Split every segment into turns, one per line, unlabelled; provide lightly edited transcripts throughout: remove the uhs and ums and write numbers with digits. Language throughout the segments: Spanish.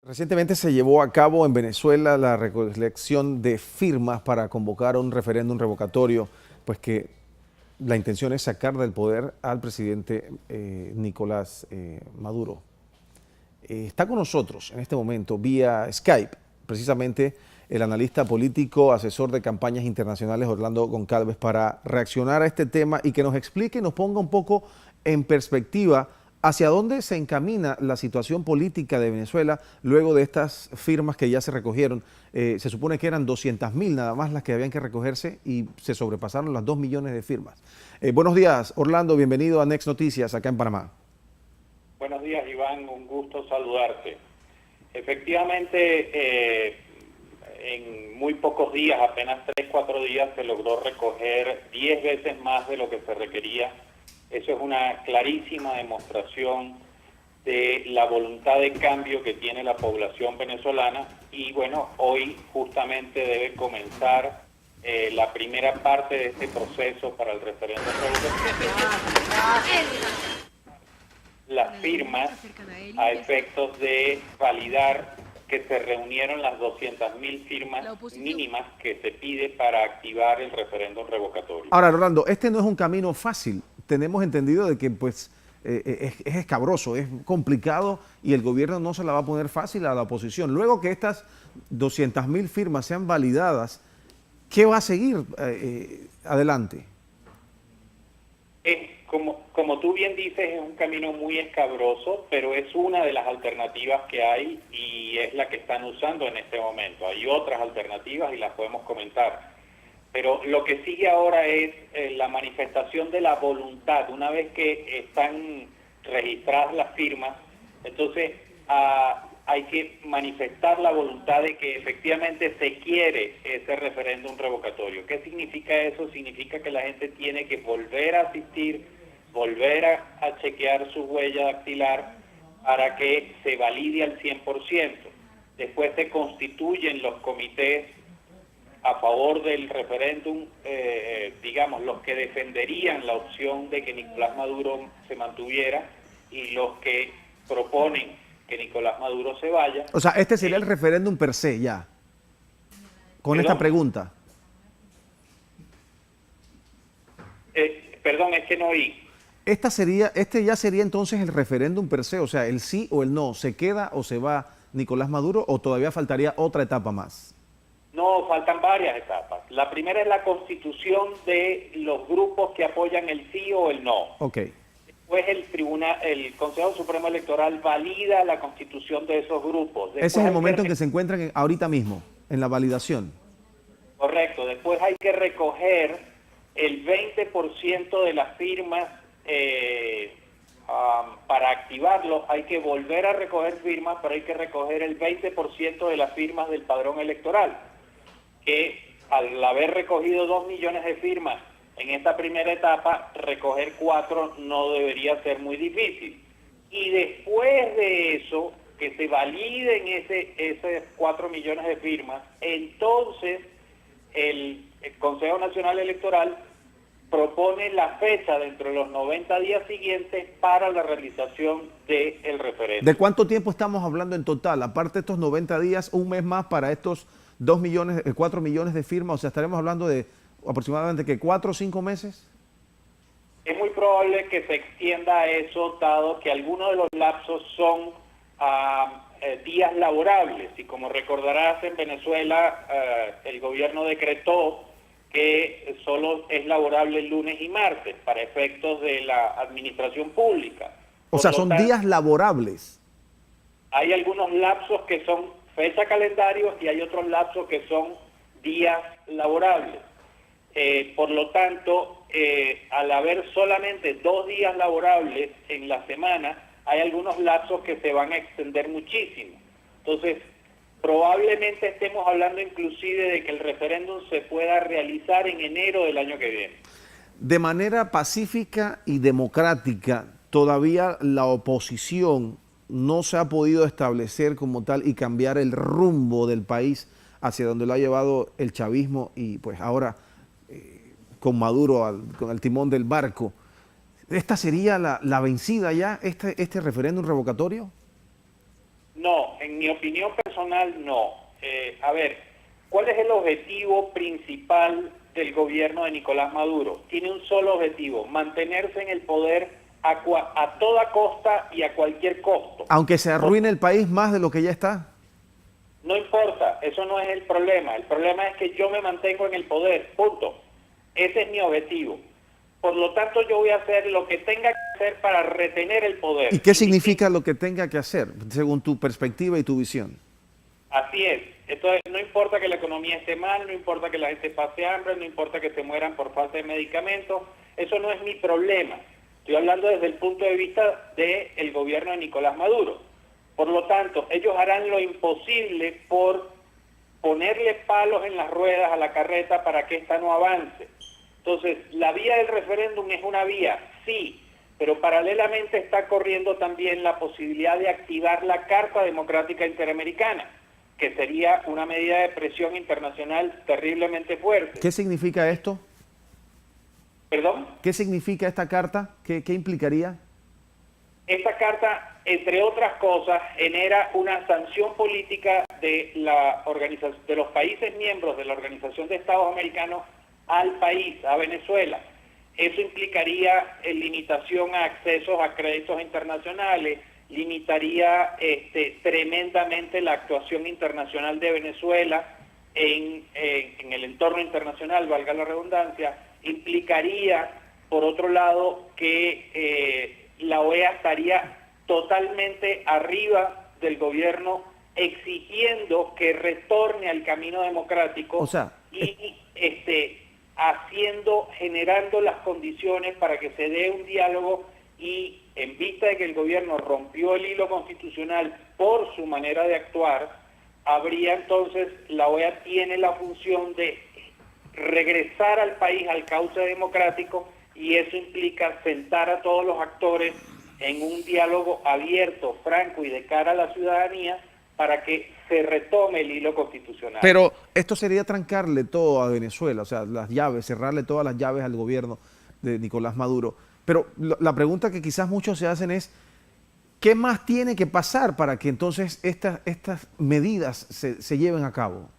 Recientemente se llevó a cabo en Venezuela la recolección de firmas para convocar un referéndum revocatorio, pues que la intención es sacar del poder al presidente Nicolás Maduro. Está con nosotros en este momento vía Skype, precisamente el analista político, asesor de campañas internacionales Orlando Goncalves, para reaccionar a este tema y que nos explique y nos ponga un poco en perspectiva hacia dónde se encamina la situación política de Venezuela luego de estas firmas que ya se recogieron. Se supone que eran 200.000 nada más las que habían que recogerse y se sobrepasaron las 2 millones de firmas. Buenos días, Orlando, bienvenido a Next Noticias acá en Panamá.
Buenos días, Iván, un gusto saludarte. Efectivamente, en muy pocos días, apenas 3-4 días, se logró recoger 10 veces más de lo que se requería. Eso es una clarísima demostración de la voluntad de cambio que tiene la población venezolana y bueno, hoy justamente debe comenzar la primera parte de este proceso para el referéndum revocatorio. Las firmas a efectos de validar que se reunieron las 200.000 firmas mínimas que se pide para activar el referéndum revocatorio.
Ahora, Orlando, este no es un camino fácil. Tenemos entendido de que pues es escabroso, es complicado y el gobierno no se la va a poner fácil a la oposición. Luego que estas 200.000 firmas sean validadas, ¿qué va a seguir adelante?
Como tú bien dices, es un camino muy escabroso, pero es una de las alternativas que hay y es la que están usando en este momento. Hay otras alternativas y las podemos comentar. Pero lo que sigue ahora es la manifestación de la voluntad. Una vez que están registradas las firmas, entonces hay que manifestar la voluntad de que efectivamente se quiere ese referéndum revocatorio. ¿Qué significa eso? Significa que la gente tiene que volver a asistir, volver a chequear su huella dactilar para que se valide al 100%. Después se constituyen los comités a favor del referéndum, digamos, los que defenderían la opción de que Nicolás Maduro se mantuviera y los que proponen que Nicolás Maduro se vaya.
O sea, este sería el referéndum per se ya, con esta pregunta.
Perdón, es que no oí.
Este ya sería entonces el referéndum per se, o sea, el sí o el no, ¿se queda o se va Nicolás Maduro o todavía faltaría otra etapa más?
No, faltan varias etapas. La primera es la constitución de los grupos que apoyan el sí o el no.
Ok.
Después el Consejo Supremo Electoral valida la constitución de esos grupos. Después
ese es el momento en que se encuentran ahorita mismo, en la validación.
Correcto. Después hay que recoger el 20% de las firmas para activarlo. Hay que volver a recoger firmas, pero hay que recoger el 20% de las firmas del padrón electoral, que al haber recogido 2 millones de firmas en esta primera etapa, recoger 4 no debería ser muy difícil. Y después de eso, que se validen esos 4 millones de firmas, entonces el Consejo Nacional Electoral propone la fecha dentro de los 90 días siguientes para la realización del referéndum.
¿De cuánto tiempo estamos hablando en total? Aparte de estos 90 días, un mes más para estos 4 millones de firmas, o sea, estaremos hablando de aproximadamente que 4 o 5 meses.
Es muy probable que se extienda a eso, dado que algunos de los lapsos son días laborables, y como recordarás, en Venezuela el gobierno decretó que solo es laborable el lunes y martes para efectos de la administración pública.
O sea, son días laborables.
Hay algunos lapsos que son fecha calendario y hay otros lapsos que son días laborables. Por lo tanto, al haber solamente 2 días laborables en la semana, hay algunos lapsos que se van a extender muchísimo. Entonces, probablemente estemos hablando inclusive de que el referéndum se pueda realizar en enero del año que viene.
De manera pacífica y democrática, todavía la oposición no se ha podido establecer como tal y cambiar el rumbo del país hacia donde lo ha llevado el chavismo y pues ahora con Maduro con el timón del barco. ¿Esta sería la vencida ya, este referéndum revocatorio?
No, en mi opinión personal no. A ver, ¿cuál es el objetivo principal del gobierno de Nicolás Maduro? Tiene un solo objetivo: mantenerse en el poder a toda costa y a cualquier costo.
Aunque se arruine el país más de lo que ya está.
No importa, eso no es el problema. El problema es que yo me mantengo en el poder, punto. Ese es mi objetivo. Por lo tanto, yo voy a hacer lo que tenga que hacer para retener el poder.
¿Y qué significa lo que tenga que hacer, según tu perspectiva y tu visión?
Así es. Entonces, no importa que la economía esté mal, no importa que la gente pase hambre, no importa que se mueran por falta de medicamentos. Eso no es mi problema. Estoy hablando desde el punto de vista del gobierno de Nicolás Maduro. Por lo tanto, ellos harán lo imposible por ponerle palos en las ruedas a la carreta para que ésta no avance. Entonces, la vía del referéndum es una vía, sí, pero paralelamente está corriendo también la posibilidad de activar la Carta Democrática Interamericana, que sería una medida de presión internacional terriblemente fuerte.
¿Qué significa esto?
¿Perdón?
¿Qué significa esta carta? ¿Qué implicaría?
Esta carta, entre otras cosas, genera una sanción política de los países miembros de la Organización de Estados Americanos al país, a Venezuela. Eso implicaría limitación a accesos a créditos internacionales, limitaría tremendamente la actuación internacional de Venezuela en el entorno internacional, valga la redundancia. Implicaría, por otro lado, que la OEA estaría totalmente arriba del gobierno exigiendo que retorne al camino democrático,
o sea,
y generando las condiciones para que se dé un diálogo, y en vista de que el gobierno rompió el hilo constitucional por su manera de actuar, habría entonces, la OEA tiene la función de regresar al país al cauce democrático, y eso implica sentar a todos los actores en un diálogo abierto, franco y de cara a la ciudadanía para que se retome el hilo constitucional.
Pero esto sería trancarle todo a Venezuela, o sea, las llaves, cerrarle todas las llaves al gobierno de Nicolás Maduro. Pero la pregunta que quizás muchos se hacen es, ¿qué más tiene que pasar para que entonces estas medidas se lleven a cabo?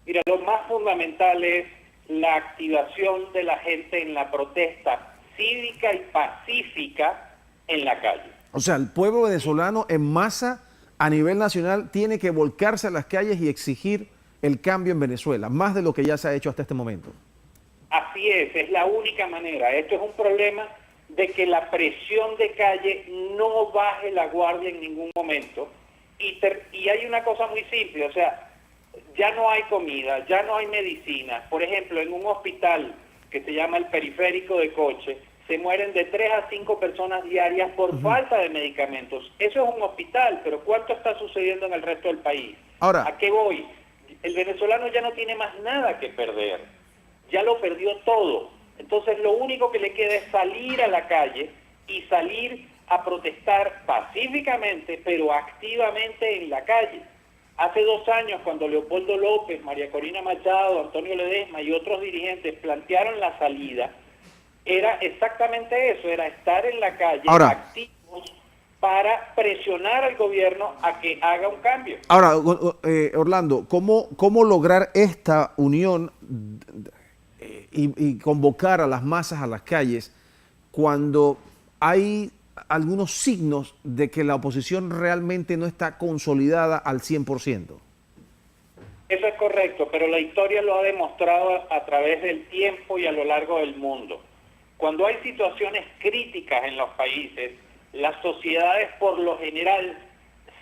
Mira, lo más fundamental es la activación de la gente en la protesta cívica y pacífica en la calle.
O sea, el pueblo venezolano en masa a nivel nacional tiene que volcarse a las calles y exigir el cambio en Venezuela, más de lo que ya se ha hecho hasta este momento.
Así es la única manera. Esto es un problema de que la presión de calle no baje la guardia en ningún momento. Y hay una cosa muy simple, o sea, ya no hay comida, ya no hay medicina. Por ejemplo, en un hospital que se llama el Periférico de Coche, se mueren de 3 a 5 personas diarias por falta de medicamentos. Eso es un hospital, pero ¿cuánto está sucediendo en el resto del país?
Ahora,
¿a qué voy? El venezolano ya no tiene más nada que perder. Ya lo perdió todo. Entonces lo único que le queda es salir a la calle y salir a protestar pacíficamente, pero activamente en la calle. Hace 2 años, cuando Leopoldo López, María Corina Machado, Antonio Ledesma y otros dirigentes plantearon la salida, era exactamente eso, era estar en la calle activos para presionar al gobierno a que haga un cambio.
Ahora, Orlando, ¿cómo lograr esta unión y convocar a las masas a las calles cuando hay algunos signos de que la oposición realmente no está consolidada al 100%?
Eso es correcto, pero la historia lo ha demostrado a través del tiempo y a lo largo del mundo. Cuando hay situaciones críticas en los países, las sociedades por lo general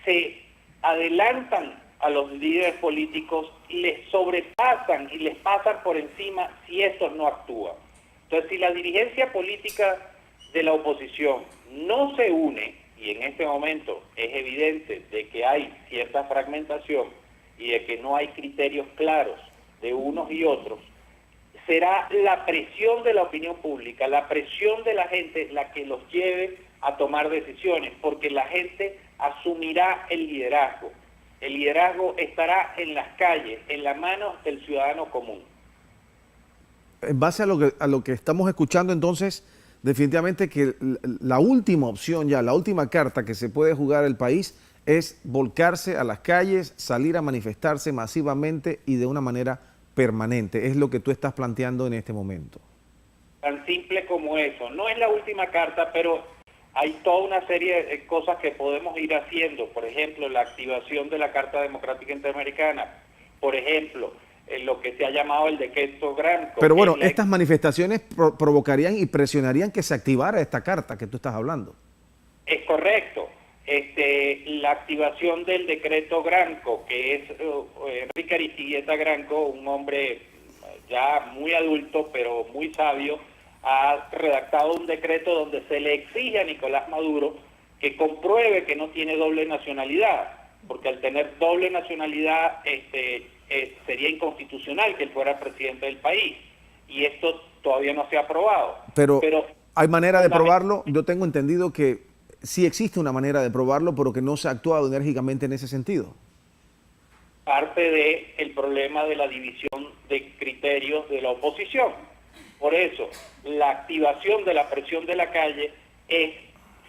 se adelantan a los líderes políticos y les sobrepasan y les pasan por encima si estos no actúan. Entonces, si la dirigencia política de la oposición no se une, y en este momento es evidente de que hay cierta fragmentación y de que no hay criterios claros de unos y otros, será la presión de la opinión pública, la presión de la gente la que los lleve a tomar decisiones, porque la gente asumirá el liderazgo. El liderazgo estará en las calles, en las manos del ciudadano común.
En base a lo que estamos escuchando, entonces, definitivamente que la última opción ya, la última carta que se puede jugar el país es volcarse a las calles, salir a manifestarse masivamente y de una manera permanente. Es lo que tú estás planteando en este momento.
Tan simple como eso. No es la última carta, pero hay toda una serie de cosas que podemos ir haciendo. Por ejemplo, la activación de la Carta Democrática Interamericana. Por ejemplo, lo que se ha llamado el decreto Granco.
Pero bueno, estas manifestaciones provocarían y presionarían que se activara esta carta que tú estás hablando.
Es correcto. La activación del decreto Granco, que es Enrique Aristigueta Granco, un hombre ya muy adulto, pero muy sabio, ha redactado un decreto donde se le exige a Nicolás Maduro que compruebe que no tiene doble nacionalidad, porque al tener doble nacionalidad sería inconstitucional que él fuera presidente del país, y esto todavía no se ha aprobado.
Pero ¿hay manera de probarlo? Yo tengo entendido que sí existe una manera de probarlo, pero que no se ha actuado enérgicamente en ese sentido.
Parte del problema de la división de criterios de la oposición. Por eso, la activación de la presión de la calle es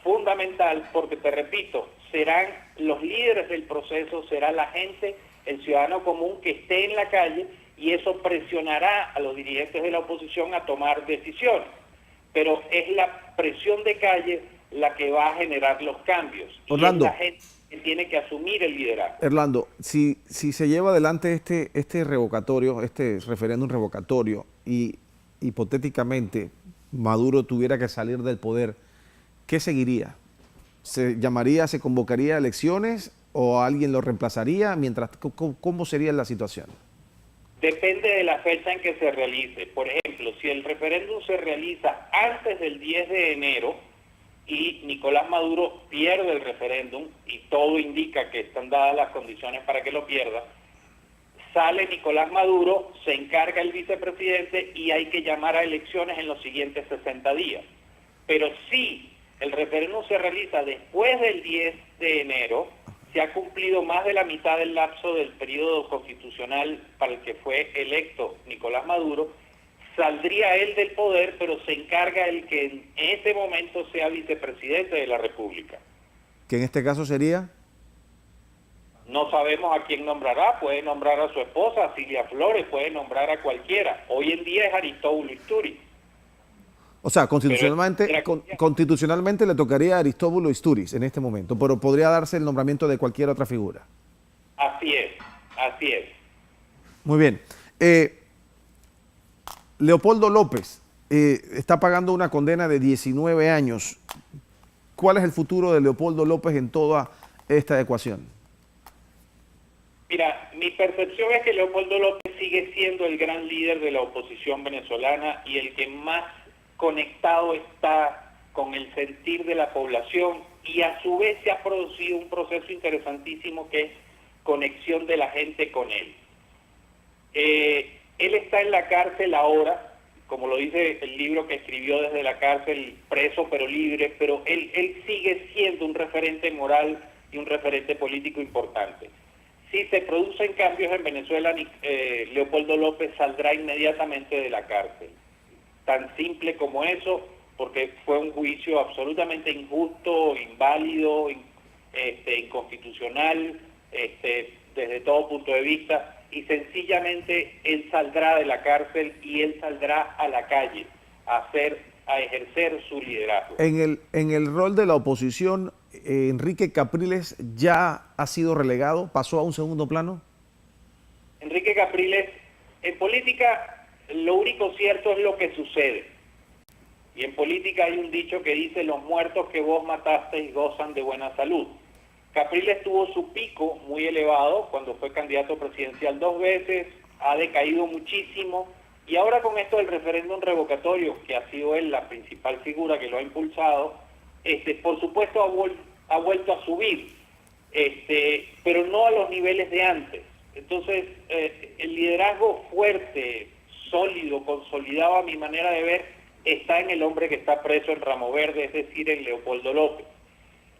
fundamental porque, te repito, serán los líderes del proceso, será la gente, el ciudadano común que esté en la calle, y eso presionará a los dirigentes de la oposición a tomar decisiones. Pero es la presión de calle la que va a generar los cambios.
Orlando,
y es la gente que tiene que asumir el liderazgo.
Orlando, si se lleva adelante este revocatorio, este referéndum revocatorio, y hipotéticamente Maduro tuviera que salir del poder, ¿qué seguiría? ¿Se convocaría elecciones o alguien lo reemplazaría? ¿Cómo sería la situación?
Depende de la fecha en que se realice. Por ejemplo, si el referéndum se realiza antes del 10 de enero y Nicolás Maduro pierde el referéndum, y todo indica que están dadas las condiciones para que lo pierda, sale Nicolás Maduro, se encarga el vicepresidente y hay que llamar a elecciones en los siguientes 60 días. Pero si el referéndum se realiza después del 10 de enero, se ha cumplido más de la mitad del lapso del periodo constitucional para el que fue electo Nicolás Maduro, saldría él del poder, pero se encarga el que en ese momento sea vicepresidente de la República.
¿Que en este caso sería?
No sabemos a quién nombrará, puede nombrar a su esposa, a Cilia Flores, puede nombrar a cualquiera. Hoy en día es Aristóbulo Istúriz.
O sea, constitucionalmente le tocaría a Aristóbulo Istúriz en este momento, pero podría darse el nombramiento de cualquier otra figura.
Así es, así es.
Muy bien. Leopoldo López está pagando una condena de 19 años. ¿Cuál es el futuro de Leopoldo López en toda esta ecuación?
Mira, mi percepción es que Leopoldo López sigue siendo el gran líder de la oposición venezolana y el que más conectado está con el sentir de la población, y a su vez se ha producido un proceso interesantísimo que es conexión de la gente con él. Él está en la cárcel ahora, como lo dice el libro que escribió desde la cárcel, preso pero libre, pero él sigue siendo un referente moral y un referente político importante. Si se producen cambios en Venezuela, Leopoldo López saldrá inmediatamente de la cárcel. Tan simple como eso, porque fue un juicio absolutamente injusto, inválido, inconstitucional, desde todo punto de vista, y sencillamente él saldrá de la cárcel y él saldrá a la calle a ejercer su liderazgo.
En el rol de la oposición, ¿Enrique Capriles ya ha sido relegado? ¿Pasó a un segundo plano?
Enrique Capriles, en política, lo único cierto es lo que sucede. Y en política hay un dicho que dice: los muertos que vos matasteis gozan de buena salud. Capriles tuvo su pico muy elevado cuando fue candidato presidencial 2 veces, ha decaído muchísimo, y ahora con esto del referéndum revocatorio, que ha sido él la principal figura que lo ha impulsado, por supuesto ha vuelto a subir, pero no a los niveles de antes. Entonces, el liderazgo fuerte, sólido, consolidado a mi manera de ver, está en el hombre que está preso en Ramo Verde, es decir, en Leopoldo López.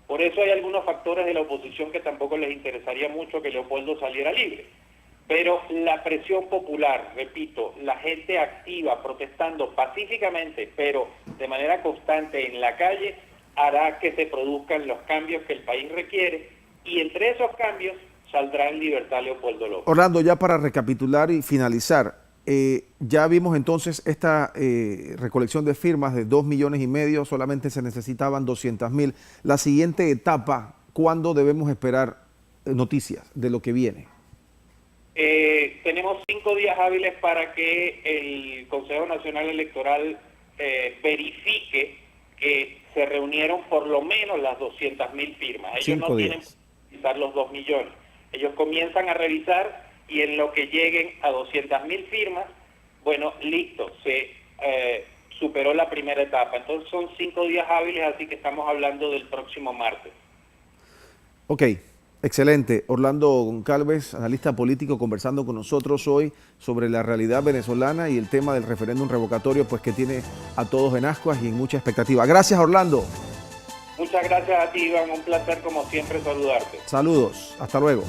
Por eso hay algunos factores de la oposición que tampoco les interesaría mucho que Leopoldo saliera libre. Pero la presión popular, repito, la gente activa, protestando pacíficamente, pero de manera constante en la calle, hará que se produzcan los cambios que el país requiere, y entre esos cambios saldrá en libertad Leopoldo López.
Orlando, ya para recapitular y finalizar, ya vimos entonces esta recolección de firmas de 2,5 millones, solamente se necesitaban 200,000. La siguiente etapa, ¿cuándo debemos esperar noticias de lo que viene?
Tenemos 5 días hábiles para que el Consejo Nacional Electoral verifique que se reunieron por lo menos las 200,000 firmas. Ellos no tienen que revisar los 2 millones. Ellos comienzan a revisar y en lo que lleguen a 200,000 firmas, bueno, listo, se superó la primera etapa. Entonces son 5 días hábiles, así que estamos hablando del próximo martes.
Ok, excelente. Orlando Goncalves, analista político, conversando con nosotros hoy sobre la realidad venezolana y el tema del referéndum revocatorio, pues que tiene a todos en ascuas y en mucha expectativa. Gracias, Orlando.
Muchas gracias a ti, Iván. Un placer, como siempre, saludarte.
Saludos. Hasta luego.